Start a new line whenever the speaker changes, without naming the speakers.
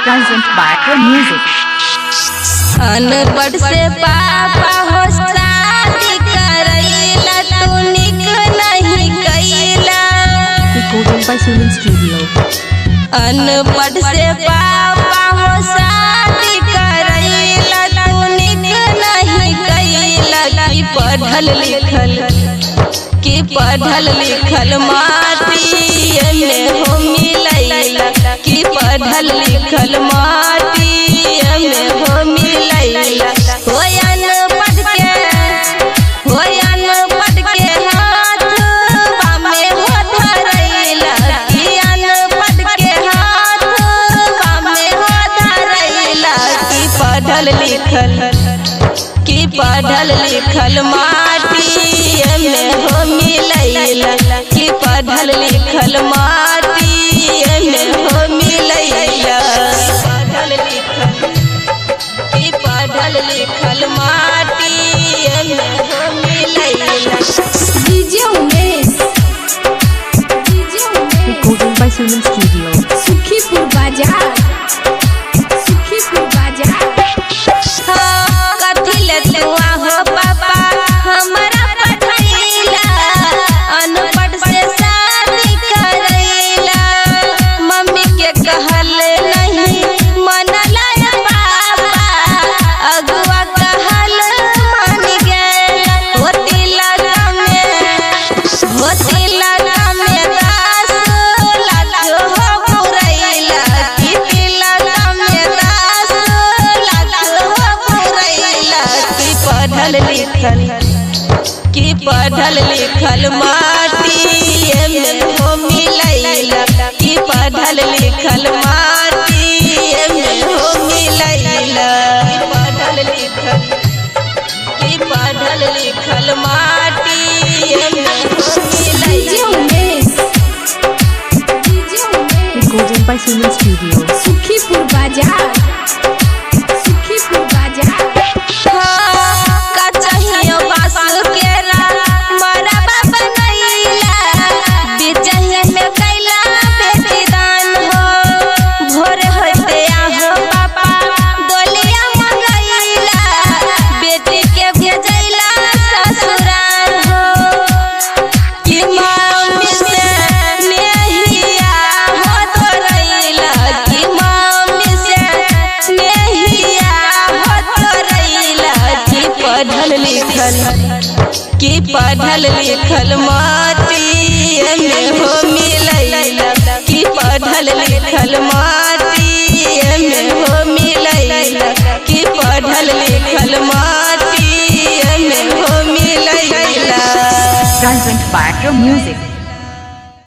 present by Pro Music.
अनपढ़ से पापा हो शादी करैला तू निक नहीं कैला।
Recorded by Suman Studio.
अनपढ़ से पापा हो शादी करैला तू निक नहीं कैला। कि पढ़ल लिखल माटी में हो मिलैला। कि पढ़ल लिखल माटी में हो मिलैला। हो अनपढ़ के हाथ बामे हो धरैला। कि अनपढ़ के हाथ बामे हो धरैला। कि पढ़ल लिखल माटी में हो मिलैला। कि पढ़ल लिखल माटी में हो मिलैला। कि पढ़ल लिखल माटी में हो मिलैला।
DJ Umesh
Recorded by Suman Studio.
Sukhipur बाजार
कथी ले तुआ हो पापा हमरा पढ़ैला। अनपढ़ से शादी करैला। मम्मी के कहल नहीं मनला पापा। अगुआ कहल मान गया। होती लगा में 10 लाख हो पुरैला। कि तिलका में 10 लाख हो पुरैला। कि पढ़ल लिखल माटी में हो मिलैला। कि पढ़ल लिखल माटी में हो मिलैला। कि पढ़ल लिखल माटी में हो
डीजे
मिलैला।
Umesh
Recorded by Suman Studio.
Sukhipur बाजार
कचहियो बासु केरा मरबा बनैला। बिचहिया में कैला बेटी दान हो। भोर होते आहो पापा डोलिया मंगैला। बेटी के भेजैला ससुराल हो। कि मम्मी से नेहिया हो तोरैला। कि मम्मी से नेहिया हो तोरैला। कि पढ़ल लिखल माटी में हो मिलैला। कि पढ़ल लिखल माटी में हो मिलैला। कि पढ़ल लिखल माटी में हो मिलैला।
Present by Pro Music.